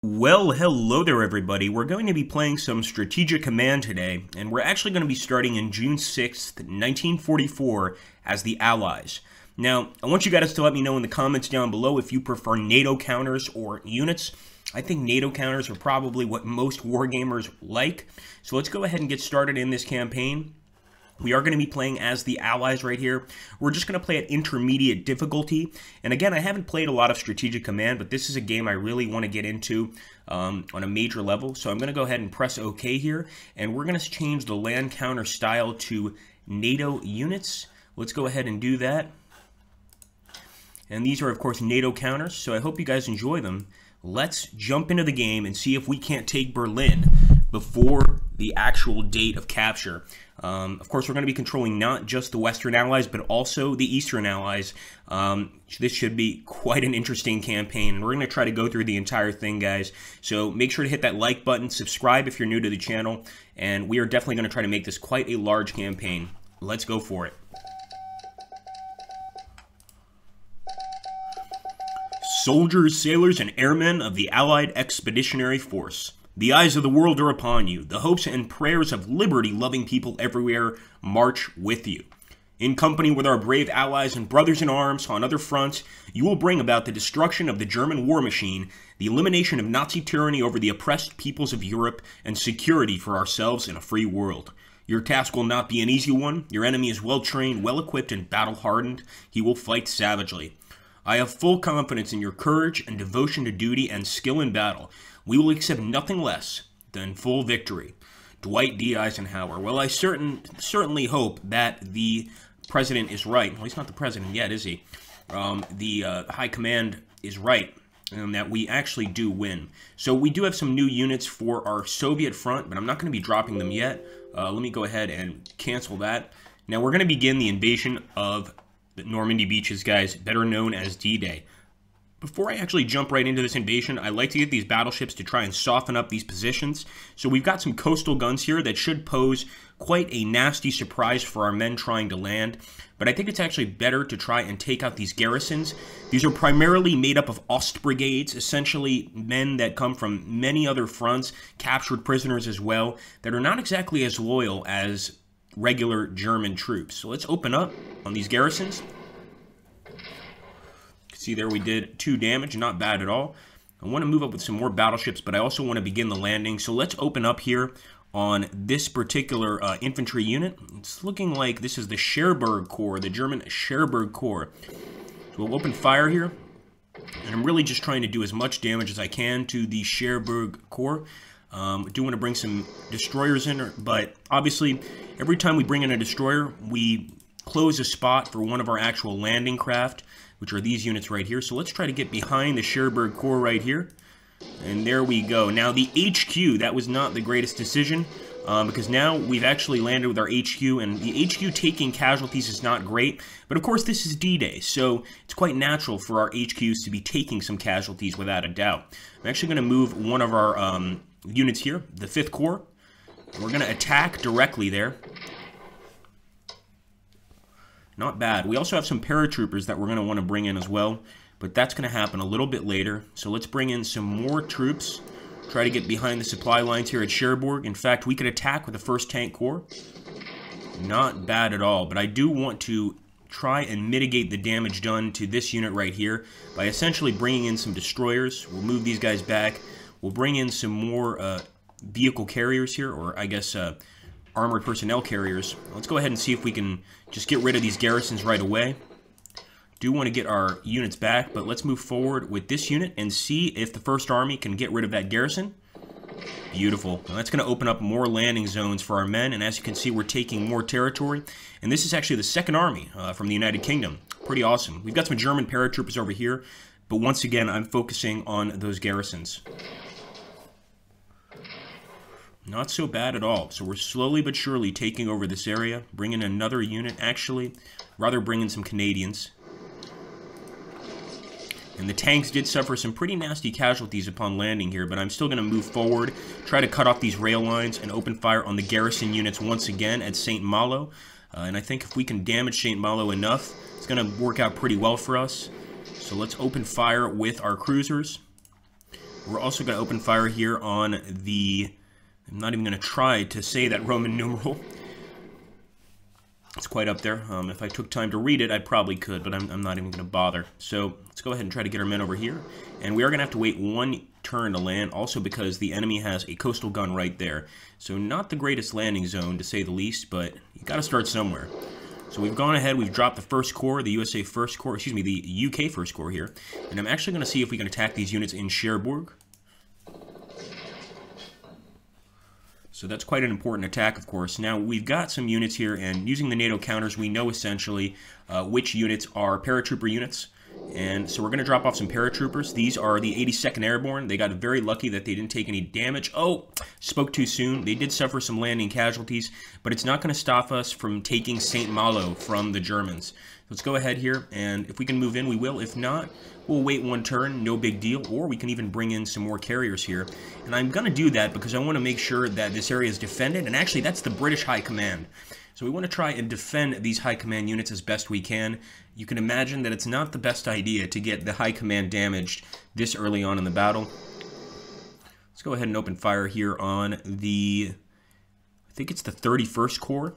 Well, hello there everybody. We're going to be playing some Strategic Command today, and we're actually going to be starting in June 6th, 1944 as the Allies. Now, I want you guys to let me know in the comments down below if you prefer NATO counters or units. I think NATO counters are probably what most wargamers like. So let's go ahead and get started in this campaign. We are going to be playing as the Allies right here. We're just going to play at intermediate difficulty. And again, I haven't played a lot of Strategic Command, but this is a game I really want to get into on a major level. So I'm going to go ahead and press OK here. And we're going to change the land counter style to NATO units. Let's go ahead and do that. And these are, of course, NATO counters. So I hope you guys enjoy them. Let's jump into the game and see if we can't take Berlin before the actual date of capture. Of course, we're going to be controlling not just the Western Allies, but also the Eastern Allies. This should be quite an interesting campaign, and we're going to try to go through the entire thing, guys. So make sure to hit that like button, subscribe if you're new to the channel, and we are definitely going to try to make this quite a large campaign. Let's go for it. Soldiers, sailors, and airmen of the Allied Expeditionary Force. The eyes of the world are upon you. The hopes and prayers of liberty-loving people everywhere march with you. In company with our brave allies and brothers in arms on other fronts, you will bring about the destruction of the German war machine, the elimination of Nazi tyranny over the oppressed peoples of Europe, and security for ourselves in a free world. Your task will not be an easy one. Your enemy is well-trained, well-equipped, and battle-hardened. He will fight savagely. I have full confidence in your courage and devotion to duty and skill in battle. We will accept nothing less than full victory. Dwight D. Eisenhower. Well, I certainly hope that the president is right. Well, he's not the president yet, is he? The high command is right, and that we actually do win. So we do have some new units for our Soviet front, but I'm not going to be dropping them yet. Let me go ahead and cancel that. Now we're going to begin the invasion of the Normandy beaches, guys, better known as D-Day. Before I actually jump right into this invasion, I like to get these battleships to try and soften up these positions. So we've got some coastal guns here that should pose quite a nasty surprise for our men trying to land. But I think it's actually better to try and take out these garrisons. These are primarily made up of Ost brigades, essentially men that come from many other fronts, captured prisoners as well, that are not exactly as loyal as regular German troops. So let's open up on these garrisons. See there, we did 2 damage, not bad at all. I want to move up with some more battleships, but I also want to begin the landing. So let's open up here on this particular infantry unit. It's looking like this is the Cherbourg Corps, the German Cherbourg Corps. So we'll open fire here. And I'm really just trying to do as much damage as I can to the Cherbourg Corps. I do want to bring some destroyers in, but obviously every time we bring in a destroyer, we close a spot for one of our actual landing craft, which are these units right here. So let's try to get behind the Cherbourg Corps right here. And there we go. Now the HQ, that was not the greatest decision, because now we've actually landed with our HQ, and the HQ taking casualties is not great. But of course this is D-Day, so it's quite natural for our HQs to be taking some casualties without a doubt. I'm actually going to move one of our units here, the 5th Corps. We're going to attack directly there. Not bad. We also have some paratroopers that we're going to want to bring in as well, but that's going to happen a little bit later. So let's bring in some more troops, try to get behind the supply lines here at Cherbourg. In fact, we could attack with the 1st Tank Corps. Not bad at all, but I do want to try and mitigate the damage done to this unit right here by essentially bringing in some destroyers. We'll move these guys back. We'll bring in some more vehicle carriers here, or I guess armored personnel carriers. Let's go ahead and see if we can just get rid of these garrisons right away. Do want to get our units back, but let's move forward with this unit and see if the 1st Army can get rid of that garrison. Beautiful. Now that's going to open up more landing zones for our men, and as you can see, we're taking more territory. And this is actually the 2nd Army from the United Kingdom. Pretty awesome. We've got some German paratroopers over here, but once again, I'm focusing on those garrisons. Not so bad at all. So we're slowly but surely taking over this area. Bring in another unit, actually. Rather bring in some Canadians. And the tanks did suffer some pretty nasty casualties upon landing here, but I'm still going to move forward, try to cut off these rail lines, and open fire on the garrison units once again at St. Malo. And I think if we can damage St. Malo enough, it's going to work out pretty well for us. So let's open fire with our cruisers. We're also going to open fire here on the... I'm not even going to try to say that Roman numeral. It's quite up there. If I took time to read it, I probably could, but I'm not even going to bother. So let's go ahead and try to get our men over here. And we are going to have to wait one turn to land, also because the enemy has a coastal gun right there. So not the greatest landing zone, to say the least, but you got to start somewhere. So we've gone ahead, we've dropped the First Corps, the USA First Corps, excuse me, the UK First Corps here. And I'm actually going to see if we can attack these units in Cherbourg. So that's quite an important attack, of course. Now, we've got some units here, and using the NATO counters, we know essentially which units are paratrooper units. And so we're going to drop off some paratroopers. These are the 82nd Airborne. They got very lucky that they didn't take any damage. Oh, spoke too soon. They did suffer some landing casualties, but it's not going to stop us from taking St. Malo from the Germans. Let's go ahead here, and if we can move in, we will. If not, we'll wait one turn, no big deal, or we can even bring in some more carriers here. And I'm going to do that because I want to make sure that this area is defended, and actually that's the British High Command. So we want to try and defend these High Command units as best we can. You can imagine that it's not the best idea to get the High Command damaged this early on in the battle. Let's go ahead and open fire here on the, I think it's the 31st Corps.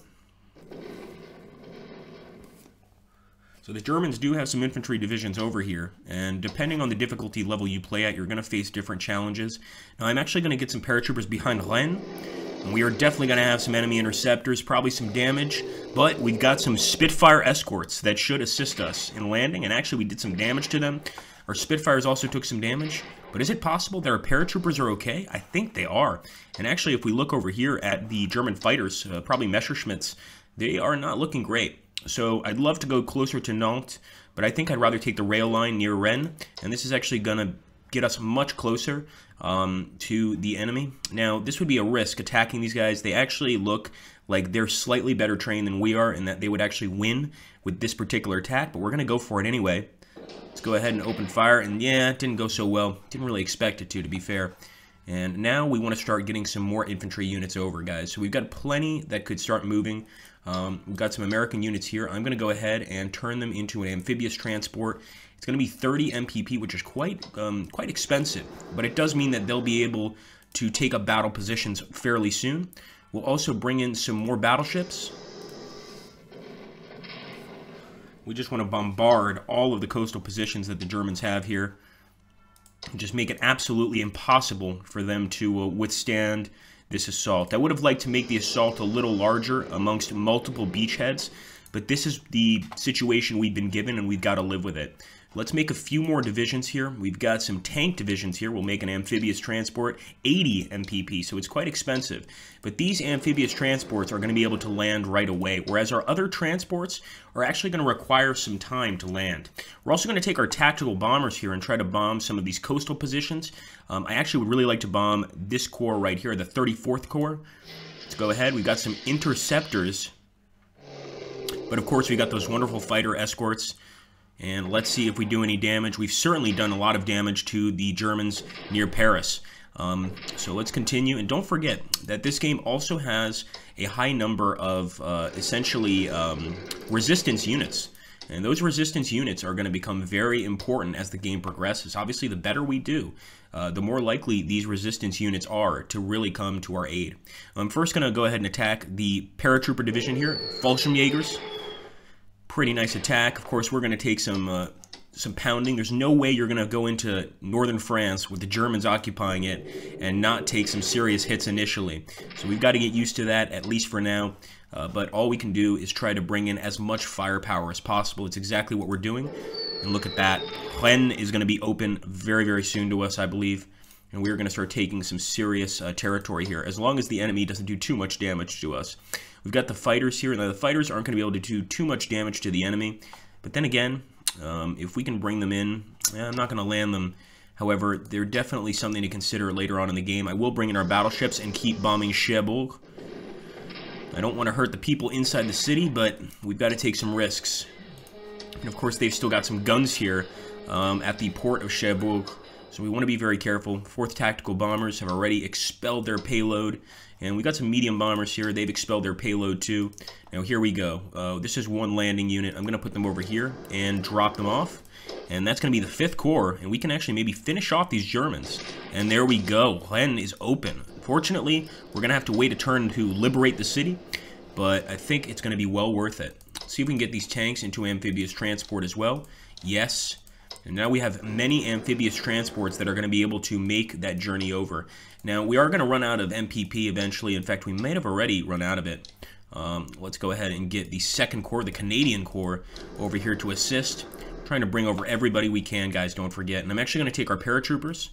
So the Germans do have some infantry divisions over here, and depending on the difficulty level you play at, you're going to face different challenges. Now I'm actually going to get some paratroopers behind Rennes, and we are definitely going to have some enemy interceptors, probably some damage, but we've got some Spitfire escorts that should assist us in landing, and actually we did some damage to them. Our Spitfires also took some damage, but is it possible that our paratroopers are okay? I think they are. And actually, if we look over here at the German fighters, probably Messerschmitts, they are not looking great. So I'd love to go closer to Nantes, but I think I'd rather take the rail line near Rennes, and this is actually going to get us much closer to the enemy. Now, this would be a risk, attacking these guys. They actually look like they're slightly better trained than we are, and that they would actually win with this particular attack, but we're going to go for it anyway. Let's go ahead and open fire, and yeah, it didn't go so well. Didn't really expect it to be fair. And now we want to start getting some more infantry units over, guys. So we've got plenty that could start moving. We've got some American units here. I'm going to go ahead and turn them into an amphibious transport. It's going to be 30 MPP, which is quite expensive, but it does mean that they'll be able to take up battle positions fairly soon. We'll also bring in some more battleships. We just want to bombard all of the coastal positions that the Germans have here. Just make it absolutely impossible for them to withstand this assault. I would have liked to make the assault a little larger amongst multiple beachheads, but this is the situation we've been given, and we've got to live with it. Let's make a few more divisions here. We've got some tank divisions here. We'll make an amphibious transport, 80 MPP, so it's quite expensive. But these amphibious transports are going to be able to land right away, whereas our other transports are actually going to require some time to land. We're also going to take our tactical bombers here and try to bomb some of these coastal positions. I actually would really like to bomb this corps right here, the 34th Corps. Let's go ahead. We've got some interceptors, but of course we've got those wonderful fighter escorts. And let's see if we do any damage. We've certainly done a lot of damage to the Germans near Paris. So let's continue. And don't forget that this game also has a high number of essentially resistance units. And those resistance units are going to become very important as the game progresses. Obviously, the better we do, the more likely these resistance units are to really come to our aid. I'm first going to go ahead and attack the paratrooper division here, Fallschirmjägers. Pretty nice attack. Of course, we're going to take some pounding. There's no way you're going to go into northern France with the Germans occupying it and not take some serious hits initially. So we've got to get used to that, at least for now. But all we can do is try to bring in as much firepower as possible. It's exactly what we're doing. And look at that. Rennes is going to be open very, very soon to us, I believe. And we're going to start taking some serious territory here, as long as the enemy doesn't do too much damage to us. We've got the fighters here. Now, the fighters aren't going to be able to do too much damage to the enemy. But then again, if we can bring them in, I'm not going to land them. However, they're definitely something to consider later on in the game. I will bring in our battleships and keep bombing Cherbourg. I don't want to hurt the people inside the city, but we've got to take some risks. And of course, they've still got some guns here at the port of Cherbourg. So we want to be very careful. 4th Tactical Bombers have already expelled their payload. And we got some medium bombers here. They've expelled their payload too. Now here we go. This is one landing unit. I'm going to put them over here and drop them off. And that's going to be the 5th Corps, and we can actually maybe finish off these Germans. And there we go. Glen is open. Fortunately, we're going to have to wait a turn to liberate the city, but I think it's going to be well worth it. Let's see if we can get these tanks into amphibious transport as well. Yes. And now we have many amphibious transports that are going to be able to make that journey over. Now, we are going to run out of MPP eventually. In fact, we might have already run out of it. Let's go ahead and get the 2nd Corps, the Canadian Corps, over here to assist. Trying to bring over everybody we can, guys, don't forget. And I'm actually going to take our paratroopers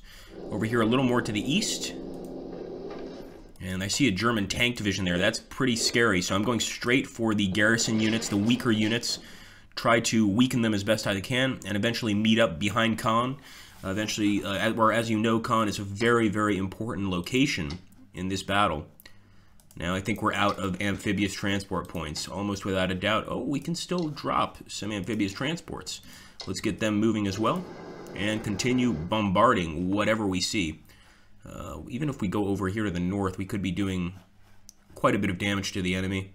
over here a little more to the east. And I see a German tank division there. That's pretty scary. So I'm going straight for the garrison units, the weaker units. Try to weaken them as best I can and eventually meet up behind Caen. Where, as you know, Caen is a very, very important location in this battle. Now I think we're out of amphibious transport points, almost without a doubt. Oh, we can still drop some amphibious transports. Let's get them moving as well and continue bombarding whatever we see. Even if we go over here to the north, we could be doing quite a bit of damage to the enemy.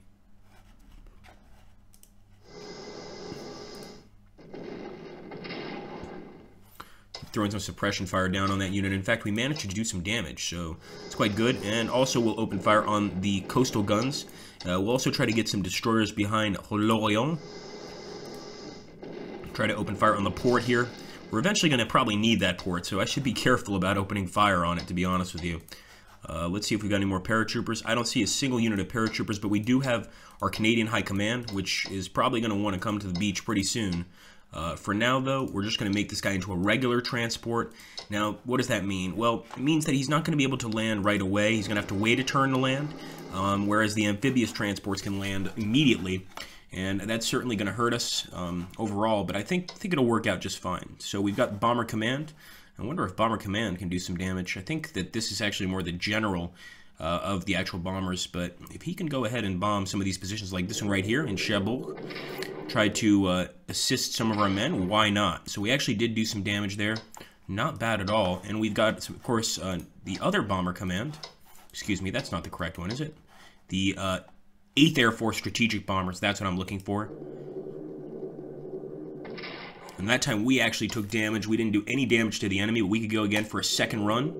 Throwing some suppression fire down on that unit. In fact, we managed to do some damage, so it's quite good. And also, we'll open fire on the coastal guns. We'll also try to get some destroyers behind Lorient. Try to open fire on the port here. We're eventually going to probably need that port, so I should be careful about opening fire on it, to be honest with you. Let's see if we've got any more paratroopers. I don't see a single unit of paratroopers, but we do have our Canadian High Command, which is probably going to want to come to the beach pretty soon. For now, though, we're just going to make this guy into a regular transport. Now, what does that mean? Well, it means that he's not going to be able to land right away. He's going to have to wait a turn to land, whereas the amphibious transports can land immediately. And that's certainly going to hurt us overall, but I think it'll work out just fine. So we've got Bomber Command. I wonder if Bomber Command can do some damage. I think that this is actually more the general of the actual bombers, but if he can go ahead and bomb some of these positions like this one right here in Cherbourg, try to assist some of our men, why not? So we actually did do some damage there. Not bad at all. And we've got, of course, the other Bomber Command. Excuse me, that's not the correct one, is it? The 8th Air Force Strategic Bombers, that's what I'm looking for. And that time we actually took damage. We didn't do any damage to the enemy, but we could go again for a second run.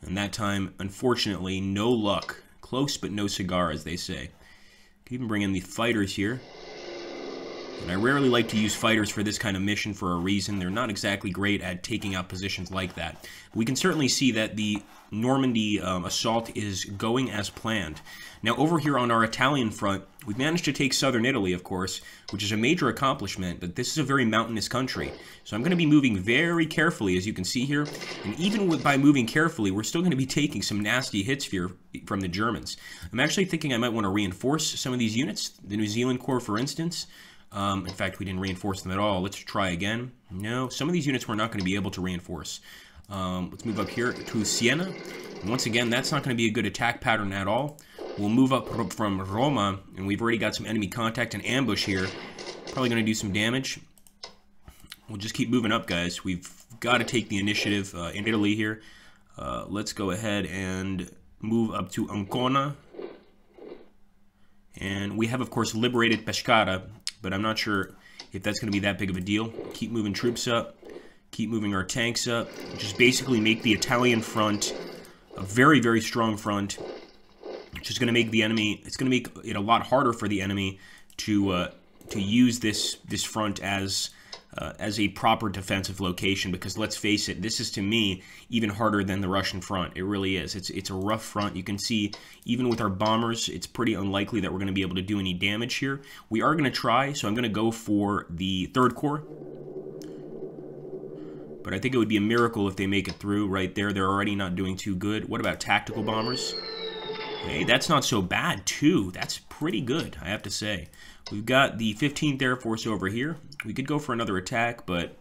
And that time, unfortunately, no luck. Close but no cigar, as they say. Can even bring in the fighters here. And I rarely like to use fighters for this kind of mission for a reason. They're not exactly great at taking out positions like that. We can certainly see that the Normandy assault is going as planned. Now, over here on our Italian front, we've managed to take southern Italy, of course, which is a major accomplishment, but this is a very mountainous country. So I'm going to be moving very carefully, as you can see here. And even by moving carefully, we're still going to be taking some nasty hits here from the Germans. I'm actually thinking I might want to reinforce some of these units. The New Zealand Corps, for instance. In fact, we didn't reinforce them at all. Let's try again. No, some of these units we're not going to be able to reinforce. Let's move up here to Siena. And once again, that's not going to be a good attack pattern at all. We'll move up from Roma, and we've already got some enemy contact and ambush here. Probably going to do some damage. We'll just keep moving up, guys. We've got to take the initiative in Italy here. Let's go ahead and move up to Ancona. And we have, of course, liberated Pescara, but I'm not sure if that's going to be that big of a deal. Keep moving troops up. Keep moving our tanks up. Just basically make the Italian front a very, very strong front. Which is going to make the enemy, it's going to make it a lot harder for the enemy to use this front as a proper defensive location, because let's face it, this is to me even harder than the Russian front. It really is. It's a rough front. You can see even with our bombers, it's pretty unlikely that we're going to be able to do any damage here. We are going to try, so I'm going to go for the 3rd Corps. But I think it would be a miracle if they make it through right there. They're already not doing too good. What about tactical bombers? Hey, that's not so bad, too. That's pretty good, I have to say. We've got the 15th Air Force over here. We could go for another attack, but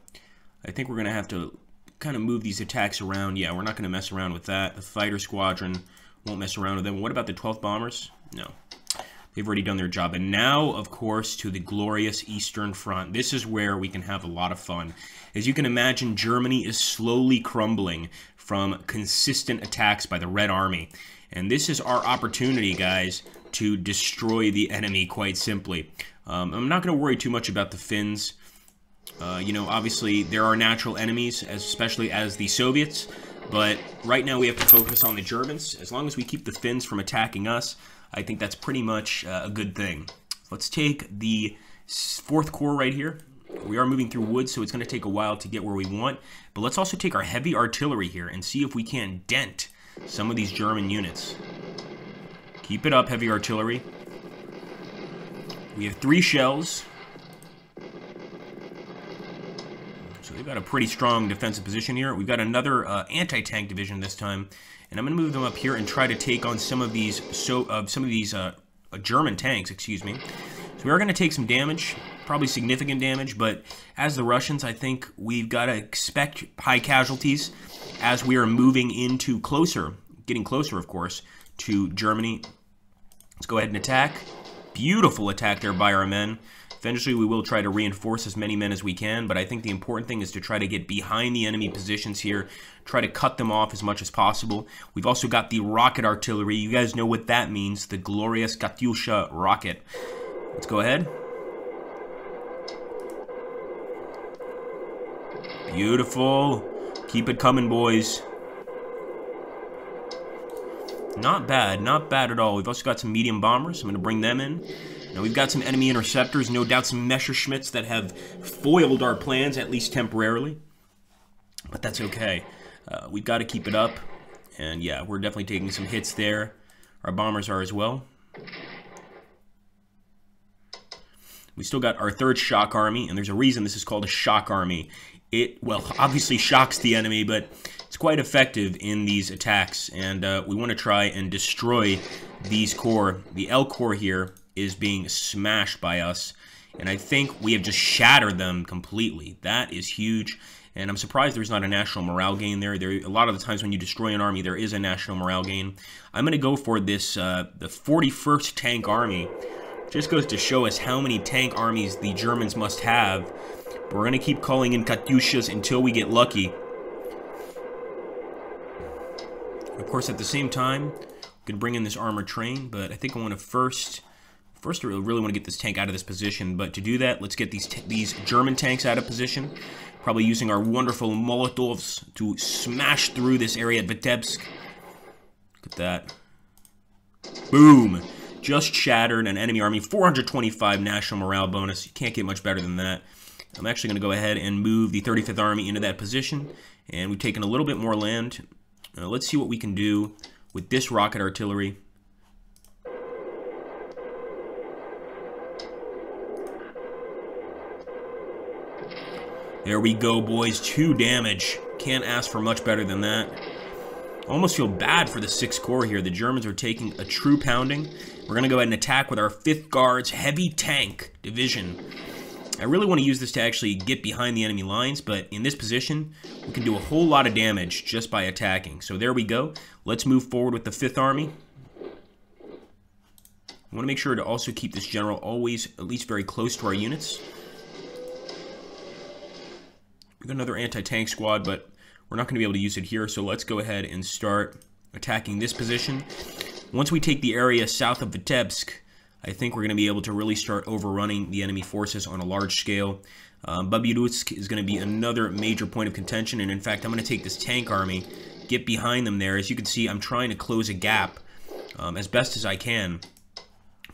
I think we're going to have to kind of move these attacks around. Yeah, we're not going to mess around with that. The fighter squadron won't mess around with them. What about the 12th Bombers? No. They've already done their job. And now, of course, to the glorious Eastern Front. This is where we can have a lot of fun. As you can imagine, Germany is slowly crumbling from consistent attacks by the Red Army. And this is our opportunity, guys, to destroy the enemy, quite simply. I'm not going to worry too much about the Finns. You know, obviously there are natural enemies, especially as the Soviets, but right now we have to focus on the Germans. As long as we keep the Finns from attacking us, I think that's pretty much a good thing. Let's take the 4th Corps right here. We are moving through woods, so it's going to take a while to get where we want, but let's also take our heavy artillery here and see if we can't dent some of these German units. Keep it up, heavy artillery. We have 3 shells. So they've got a pretty strong defensive position here. We've got another anti-tank division this time, and I'm going to move them up here and try to take on some of these German tanks. Excuse me. So we are going to take some damage, probably significant damage, but as the Russians, I think we've got to expect high casualties as we are moving into getting closer, of course, to Germany. Let's go ahead and attack. Beautiful attack there by our men. Eventually, we will try to reinforce as many men as we can, but I think the important thing is to try to get behind the enemy positions here, try to cut them off as much as possible. We've also got the rocket artillery. You guys know what that means, the glorious Katyusha rocket. Let's go ahead. Beautiful. Keep it coming, boys. Not bad at all. We've also got some medium bombers. I'm going to bring them in. Now we've got some enemy interceptors, no doubt some Messerschmitts that have foiled our plans, at least temporarily. But that's okay. We've got to keep it up. And yeah, we're definitely taking some hits there. Our bombers are as well. We still got our 3rd shock army, and there's a reason this is called a shock army. It, well, obviously shocks the enemy, but it's quite effective in these attacks, and we want to try and destroy these corps. The L Corps here is being smashed by us, and I think we have just shattered them completely. That is huge, and I'm surprised there's not a national morale gain there. A lot of the times when you destroy an army, there is a national morale gain. I'm going to go for this, the 41st Tank Army. Just goes to show us how many tank armies the Germans must have. But we're going to keep calling in Katyushas until we get lucky. Of course, at the same time, we can bring in this armored train, but I think I want to first I really want to get this tank out of this position, but to do that, let's get these German tanks out of position, probably using our wonderful Molotovs to smash through this area at Vitebsk. Look at that. Boom! Just shattered an enemy army. 425 national morale bonus. You can't get much better than that. I'm actually going to go ahead and move the 35th Army into that position, and we've taken a little bit more land. Let's see what we can do with this rocket artillery. There we go, boys. 2 damage. Can't ask for much better than that. Almost feel bad for the 6th Corps here. The Germans are taking a true pounding. We're going to go ahead and attack with our 5th Guards Heavy Tank Division. I really want to use this to actually get behind the enemy lines, but in this position, we can do a whole lot of damage just by attacking. So there we go. Let's move forward with the 5th Army. I want to make sure to also keep this general always at least very close to our units. We've got another anti-tank squad, but we're not going to be able to use it here, so let's go ahead and start attacking this position. Once we take the area south of Vitebsk, I think we're going to be able to really start overrunning the enemy forces on a large scale. Babyutsk is going to be another major point of contention, and in fact, I'm going to take this tank army, get behind them there. As you can see, I'm trying to close a gap as best as I can. I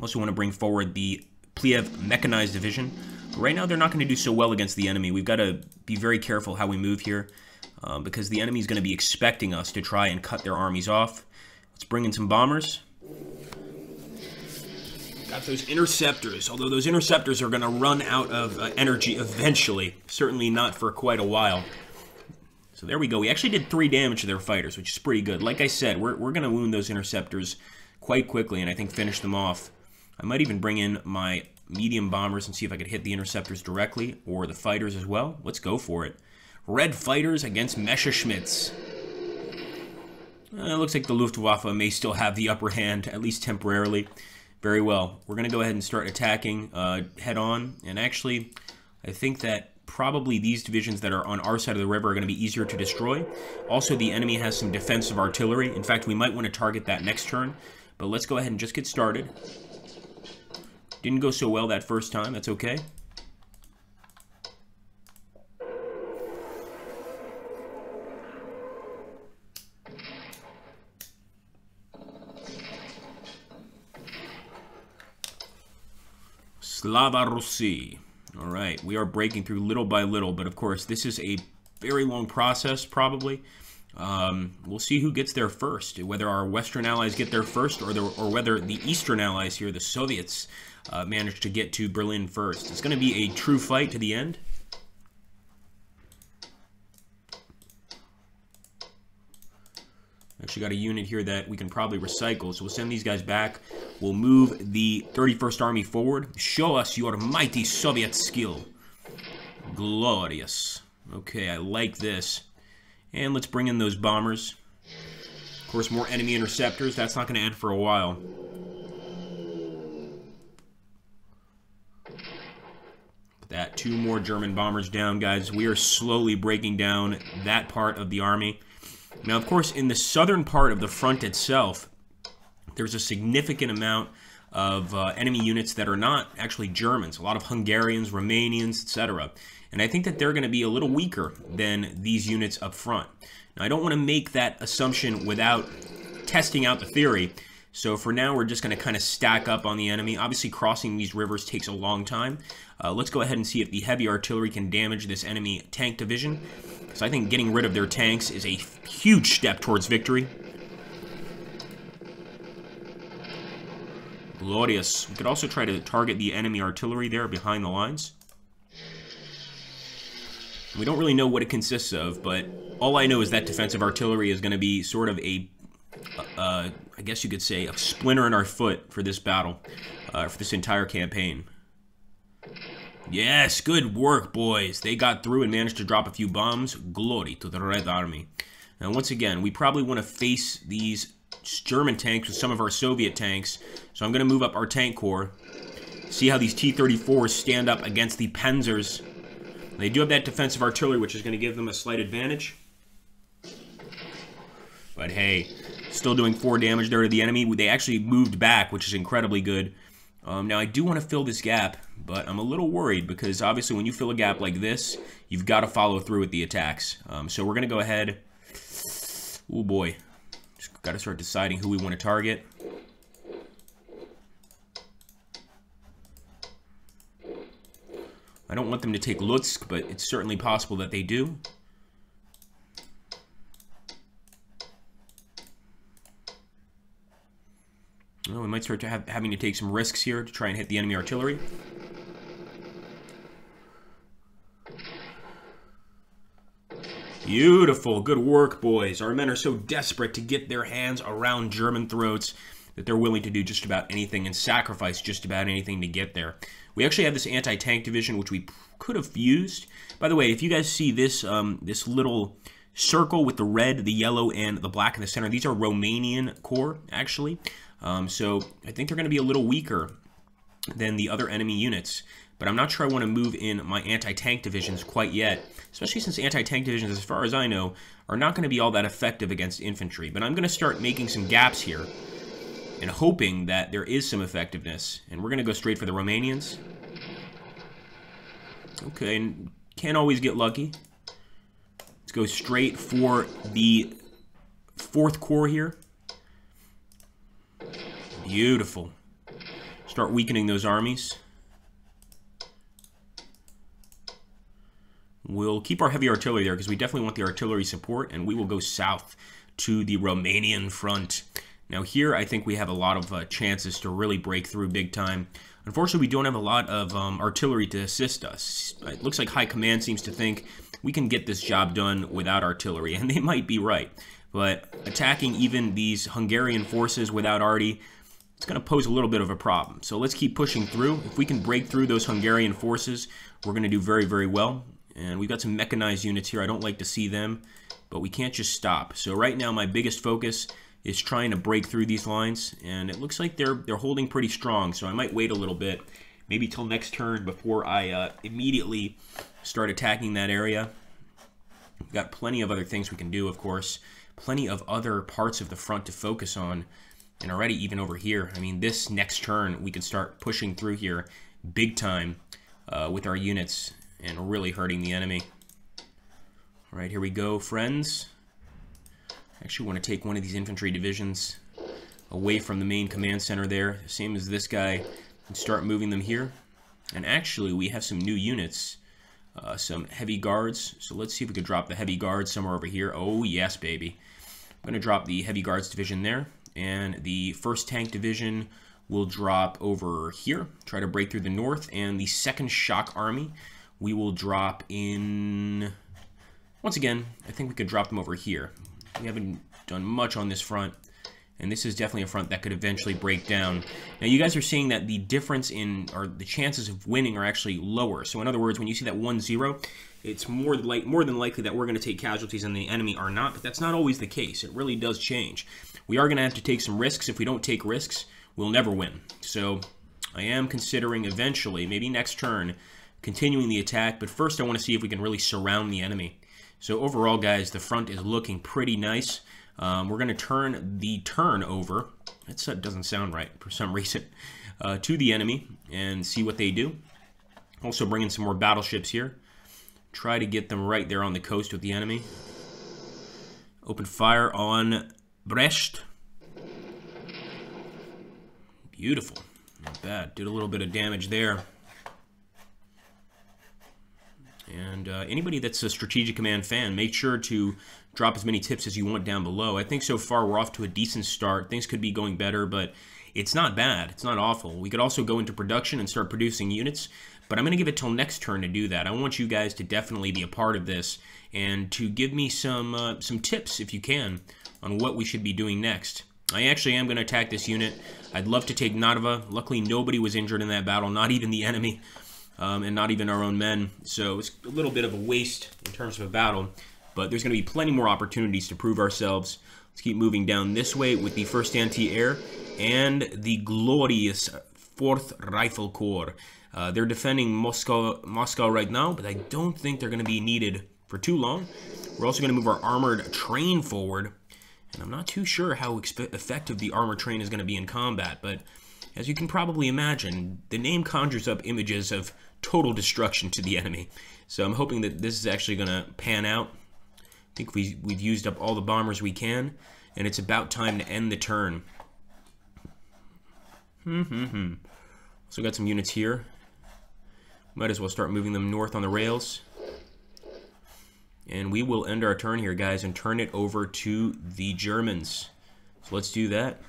also want to bring forward the Pliev Mechanized Division. But right now, they're not going to do so well against the enemy. We've got to be very careful how we move here, because the enemy is going to be expecting us to try and cut their armies off. Let's bring in some bombers. Got those interceptors, although those interceptors are going to run out of energy eventually. Certainly not for quite a while. So there we go. We actually did 3 damage to their fighters, which is pretty good. Like I said, we're going to wound those interceptors quite quickly and I think finish them off. I might even bring in my medium bombers and see if I could hit the interceptors directly, or the fighters as well. Let's go for it. Red fighters against Messerschmitts. It looks like the Luftwaffe may still have the upper hand, at least temporarily. Very well. We're going to go ahead and start attacking head-on. And actually, I think that probably these divisions that are on our side of the river are going to be easier to destroy. Also, the enemy has some defensive artillery. In fact, we might want to target that next turn. But let's go ahead and just get started. Didn't go so well that first time. That's okay. Slava Russi. All right, we are breaking through little by little, but of course, this is a very long process, probably. We'll see who gets there first, whether our Western allies get there first or whether the Eastern allies here, the Soviets, manage to get to Berlin first. It's going to be a true fight to the end. Actually got a unit here that we can probably recycle, so we'll send these guys back. We'll move the 31st Army forward. Show us your mighty Soviet skill. Glorious. Okay, I like this. And let's bring in those bombers. Of course, more enemy interceptors. That's not going to end for a while. That 2 more German bombers down, guys. We are slowly breaking down that part of the army. Now, of course, in the southern part of the front itself, there's a significant amount of enemy units that are not actually Germans. A lot of Hungarians, Romanians, etc. And I think that they're going to be a little weaker than these units up front. Now, I don't want to make that assumption without testing out the theory. So for now, we're just going to kind of stack up on the enemy. Obviously, crossing these rivers takes a long time. Let's go ahead and see if the heavy artillery can damage this enemy tank division. So I think getting rid of their tanks is a huge step towards victory. Glorious. We could also try to target the enemy artillery there behind the lines. We don't really know what it consists of, but all I know is that defensive artillery is going to be sort of a, I guess you could say, a splinter in our foot for this battle, for this entire campaign. Yes, good work, boys. They got through and managed to drop a few bombs. Glory to the Red Army. Now, once again, we probably want to face these German tanks with some of our Soviet tanks. So I'm going to move up our tank corps. See how these T-34s stand up against the Panzers. They do have that defensive artillery, which is going to give them a slight advantage. But hey, still doing 4 damage there to the enemy. They actually moved back, which is incredibly good. Now, I do want to fill this gap, but I'm a little worried because obviously when you fill a gap like this, you've got to follow through with the attacks. So we're going to go ahead. Oh boy. Just got to start deciding who we want to target. I don't want them to take Lutsk, but it's certainly possible that they do. Well, we might start to having to take some risks here to try and hit the enemy artillery. Beautiful. Good work, boys. Our men are so desperate to get their hands around German throats that they're willing to do just about anything and sacrifice just about anything to get there. We actually have this anti-tank division, which we could have used. By the way, if you guys see this, this little circle with the red, the yellow, and the black in the center, these are Romanian corps, actually. So I think they're going to be a little weaker than the other enemy units. But I'm not sure I want to move in my anti-tank divisions quite yet, especially since anti-tank divisions, as far as I know, are not going to be all that effective against infantry. But I'm going to start making some gaps here and hoping that there is some effectiveness. And we're going to go straight for the Romanians. Okay, can't always get lucky. Let's go straight for the 4th Corps here. Beautiful. Start weakening those armies. We'll keep our heavy artillery there because we definitely want the artillery support, and we will go south to the Romanian front. Now here, I think we have a lot of chances to really break through big time. Unfortunately, we don't have a lot of artillery to assist us. It looks like High Command seems to think we can get this job done without artillery, and they might be right. But attacking even these Hungarian forces without arty, it's going to pose a little bit of a problem. So let's keep pushing through. If we can break through those Hungarian forces, we're going to do very, very well. And we've got some mechanized units here. I don't like to see them, but we can't just stop. So right now, my biggest focus is trying to break through these lines, and it looks like they're holding pretty strong. So I might wait a little bit, maybe till next turn before I immediately start attacking that area. We've got plenty of other things we can do, of course. Plenty of other parts of the front to focus on. And already even over here, I mean, this next turn, we can start pushing through here big time with our units and really hurting the enemy. All right, here we go, friends. I actually want to take one of these infantry divisions away from the main command center there, same as this guy, and start moving them here. And actually, we have some new units, some heavy guards. So let's see if we could drop the heavy guards somewhere over here. Oh, yes, baby. I'm going to drop the heavy guards division there. And the 1st tank division will drop over here, try to break through the north. And the 2nd shock army, we will drop in... Once again, I think we could drop them over here. We haven't done much on this front. And this is definitely a front that could eventually break down. Now, you guys are seeing that the difference in, or the chances of winning are actually lower. So, in other words, when you see that 1-0, it's more than likely that we're going to take casualties and the enemy are not. But that's not always the case. It really does change. We are going to have to take some risks. If we don't take risks, we'll never win. So, I am considering eventually, maybe next turn, continuing the attack. But first, I want to see if we can really surround the enemy. So, overall, guys, the front is looking pretty nice. We're going to turn the turn over, that doesn't sound right for some reason, to the enemy and see what they do. Also bring in some more battleships here. Try to get them right there on the coast with the enemy. Open fire on Brest. Beautiful. Not bad. Did a little bit of damage there. And anybody that's a Strategic Command fan, make sure to drop as many tips as you want down below. I think so far we're off to a decent start. Things could be going better, but it's not bad. It's not awful. We could also go into production and start producing units, but I'm going to give it till next turn to do that. I want you guys to definitely be a part of this and to give me some tips, if you can, on what we should be doing next. I actually am going to attack this unit. I'd love to take Nato. Luckily, nobody was injured in that battle, not even the enemy. And not even our own men. So it's a little bit of a waste in terms of a battle. But there's going to be plenty more opportunities to prove ourselves. Let's keep moving down this way with the 1st Anti-Air and the glorious 4th Rifle Corps. They're defending Moscow right now, but I don't think they're going to be needed for too long. We're also going to move our armored train forward. And I'm not too sure how effective the armored train is going to be in combat, but as you can probably imagine, the name conjures up images of total destruction to the enemy. So I'm hoping that this is actually going to pan out. I think we've used up all the bombers we can, and it's about time to end the turn. Also got some units here. Might as well start moving them north on the rails. And we will end our turn here, guys, and turn it over to the Germans. So let's do that.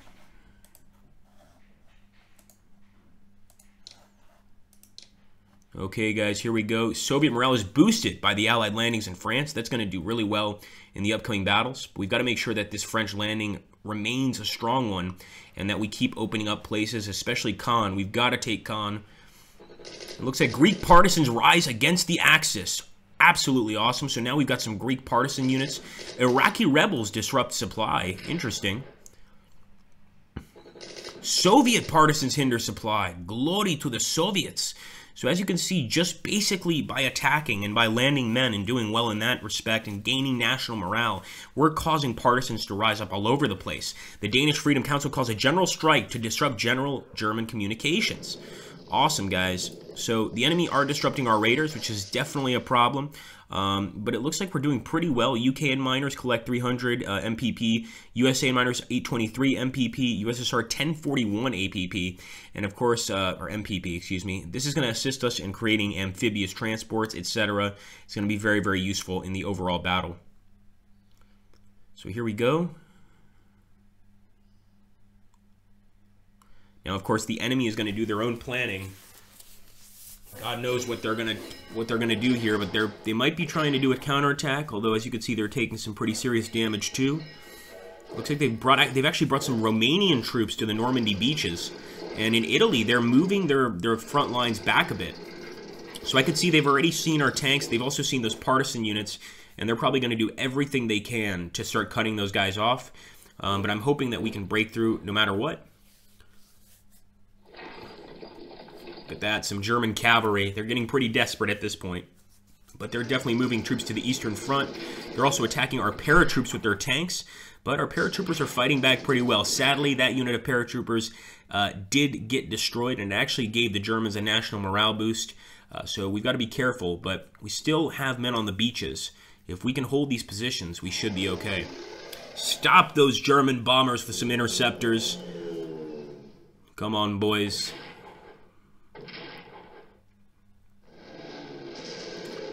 Okay, guys, here we go. Soviet morale is boosted by the Allied landings in France. That's going to do really well in the upcoming battles. But we've got to make sure that this French landing remains a strong one and that we keep opening up places, especially Caen. We've got to take Caen. It looks like Greek partisans rise against the Axis. Absolutely awesome. So now we've got some Greek partisan units. Iraqi rebels disrupt supply. Interesting. Soviet partisans hinder supply. Glory to the Soviets. So as you can see, just basically by attacking and by landing men and doing well in that respect and gaining national morale, we're causing partisans to rise up all over the place. The Danish Freedom Council calls a general strike to disrupt general German communications. Awesome, guys. So the enemy are disrupting our raiders, which is definitely a problem. But it looks like we're doing pretty well. UK miners collect 300 MPP, USA miners 823 MPP, USSR 1041 APP, and of course, or MPP, excuse me. This is going to assist us in creating amphibious transports, etc. It's going to be very, very useful in the overall battle. So here we go. Now, of course, the enemy is going to do their own planning. God knows what they're gonna do here, but they might be trying to do a counterattack. Although, as you can see, they're taking some pretty serious damage too. Looks like they've actually brought some Romanian troops to the Normandy beaches, and in Italy they're moving their front lines back a bit. So I could see they've already seen our tanks. They've also seen those partisan units, and they're probably going to do everything they can to start cutting those guys off. But I'm hoping that we can break through no matter what. Look at that, some German cavalry. They're getting pretty desperate at this point. but they're definitely moving troops to the eastern front. They're also attacking our paratroops with their tanks, but our paratroopers are fighting back pretty well. Sadly, that unit of paratroopers did get destroyed, and it actually gave the Germans a national morale boost. So we've got to be careful, but we still have men on the beaches. If we can hold these positions, we should be okay. Stop those German bombers with some interceptors. Come on, boys.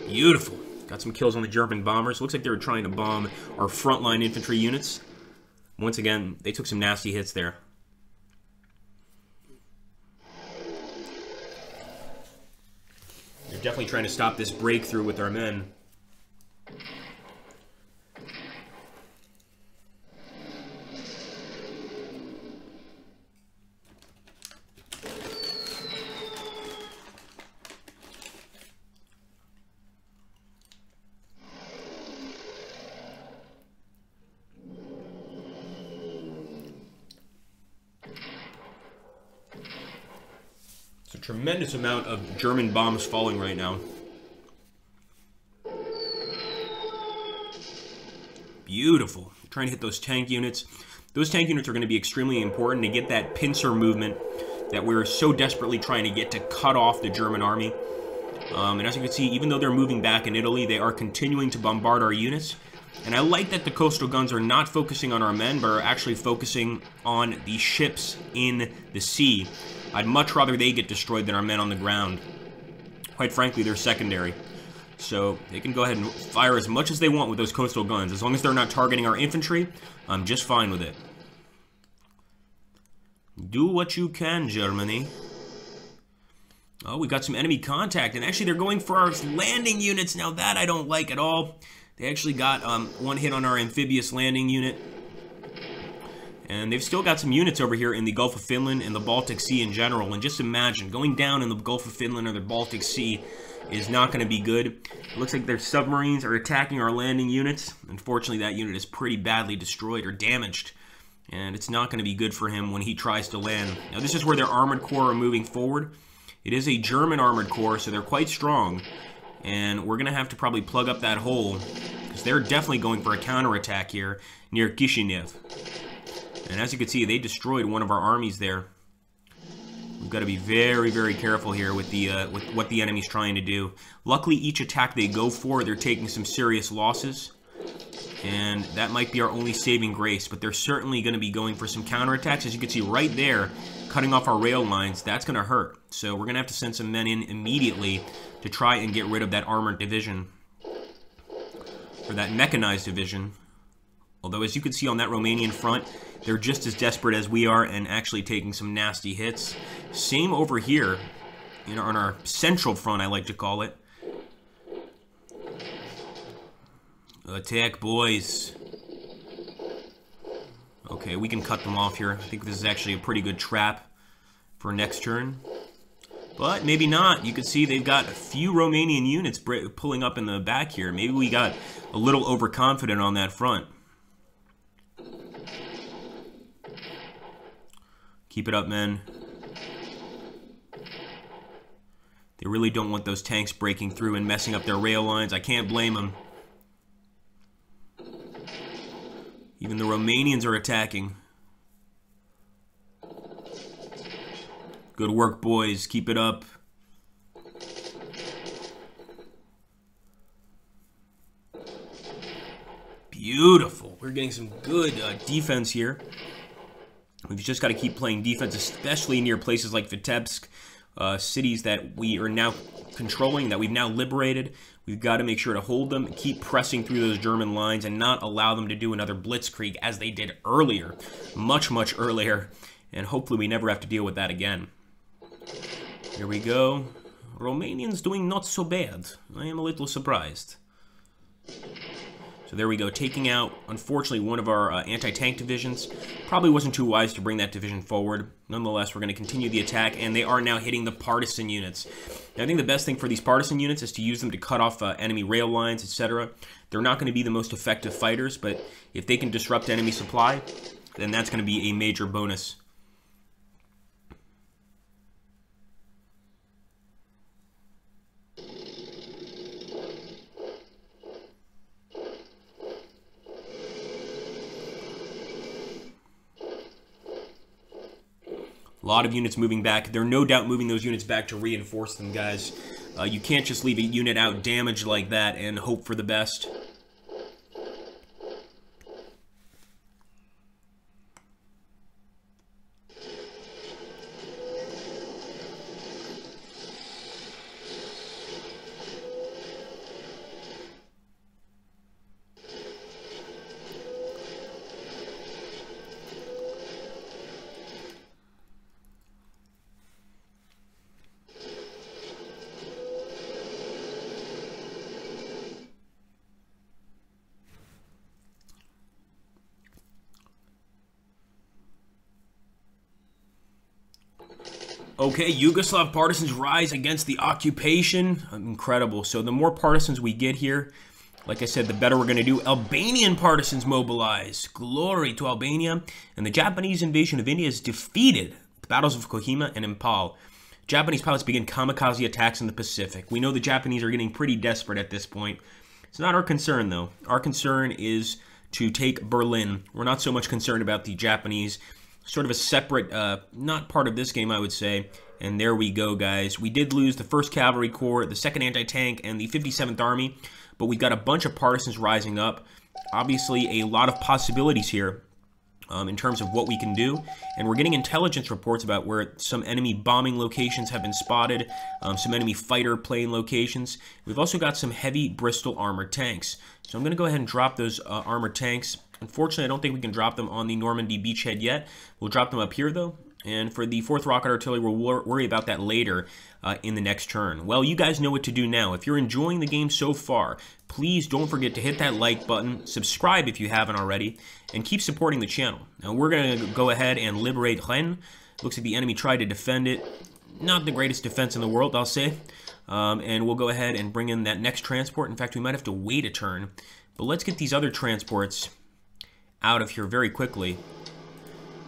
Beautiful. Got some kills on the German bombers. Looks like they were trying to bomb our frontline infantry units. Once again, they took some nasty hits there. They're definitely trying to stop this breakthrough with our men. It's a tremendous amount of German bombs falling right now. Beautiful. Trying to hit those tank units. Those tank units are going to be extremely important to get that pincer movement that we're so desperately trying to get to cut off the German army. And as you can see, even though they're moving back in Italy, they are continuing to bombard our units. And I like that the coastal guns are not focusing on our men, but are actually focusing on the ships in the sea. I'd much rather they get destroyed than our men on the ground. Quite frankly, they're secondary. So they can go ahead and fire as much as they want with those coastal guns. As long as they're not targeting our infantry, I'm just fine with it. Do what you can, Germany. Oh, we got some enemy contact, and actually they're going for our landing units. Now that I don't like at all. They actually got one hit on our amphibious landing unit. And they've still got some units over here in the Gulf of Finland and the Baltic Sea in general. And just imagine, going down in the Gulf of Finland or the Baltic Sea is not going to be good. It looks like their submarines are attacking our landing units. Unfortunately, that unit is pretty badly destroyed or damaged. And it's not going to be good for him when he tries to land. Now, this is where their armored corps are moving forward. It is a German armored corps, so they're quite strong. And we're going to have to probably plug up that hole, because they're definitely going for a counterattack here near Kishinev. And as you can see, they destroyed one of our armies there. We've got to be very, very careful here with what the enemy's trying to do. Luckily, each attack they go for, they're taking some serious losses. And that might be our only saving grace, but they're certainly going to be going for some counterattacks. As you can see right there, cutting off our rail lines, that's going to hurt. So we're going to have to send some men in immediately to try and get rid of that armored division. Or that mechanized division. Although, as you can see on that Romanian front, they're just as desperate as we are and actually taking some nasty hits. Same over here, on our central front, I like to call it. Attack, boys. Okay, we can cut them off here. I think this is actually a pretty good trap for next turn. But maybe not. You can see they've got a few Romanian units pulling up in the back here. Maybe we got a little overconfident on that front. Keep it up, men. They really don't want those tanks breaking through and messing up their rail lines. I can't blame them. Even the Romanians are attacking. Good work, boys. Keep it up. Beautiful. We're getting some good defense here. We've just got to keep playing defense, especially near places like Vitebsk, cities that we are now controlling, that we've now liberated. We've got to make sure to hold them, keep pressing through those German lines, and not allow them to do another blitzkrieg as they did earlier, much, much earlier. And hopefully we never have to deal with that again. Here we go. Romanians doing not so bad. I am a little surprised. So there we go, taking out, unfortunately, one of our anti-tank divisions. Probably wasn't too wise to bring that division forward. Nonetheless, we're going to continue the attack, and they are now hitting the partisan units. Now, I think the best thing for these partisan units is to use them to cut off enemy rail lines, etc. They're not going to be the most effective fighters, but if they can disrupt enemy supply, then that's going to be a major bonus. A lot of units moving back. They're no doubt moving those units back to reinforce them, guys. You can't just leave a unit out damaged like that and hope for the best. Okay, Yugoslav partisans rise against the occupation. Incredible. So the more partisans we get here, like I said, the better we're going to do. Albanian partisans mobilize. Glory to Albania. And the Japanese invasion of India is defeated. The battles of Kohima and Impal. Japanese pilots begin kamikaze attacks in the Pacific. We know the Japanese are getting pretty desperate at this point. It's not our concern, though. Our concern is to take Berlin. We're not so much concerned about the Japanese. Sort of a separate, not part of this game, I would say. And there we go, guys. We did lose the 1st Cavalry Corps, the 2nd Anti-Tank, and the 57th Army. But we got a bunch of partisans rising up. Obviously, a lot of possibilities here in terms of what we can do. And we're getting intelligence reports about where some enemy bombing locations have been spotted, some enemy fighter plane locations. We've also got some heavy Bristol armored tanks. So I'm going to go ahead and drop those armored tanks. Unfortunately, I don't think we can drop them on the Normandy beachhead yet. We'll drop them up here, though. And for the 4th Rocket Artillery, we'll worry about that later in the next turn. Well, you guys know what to do now. If you're enjoying the game so far, please don't forget to hit that like button, subscribe if you haven't already, and keep supporting the channel. Now, we're going to go ahead and liberate Rennes. Looks like the enemy tried to defend it. Not the greatest defense in the world, I'll say. And we'll go ahead and bring in that next transport. In fact, we might have to wait a turn. But let's get these other transports out of here very quickly,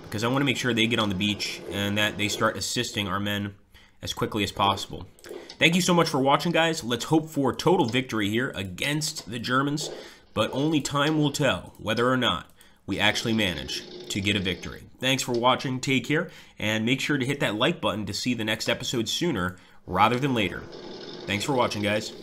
because I want to make sure they get on the beach and that they start assisting our men as quickly as possible. Thank you so much for watching, guys. Let's hope for total victory here against the Germans, but only time will tell whether or not we actually manage to get a victory. Thanks for watching, take care, and make sure to hit that like button to see the next episode sooner rather than later. Thanks for watching, guys.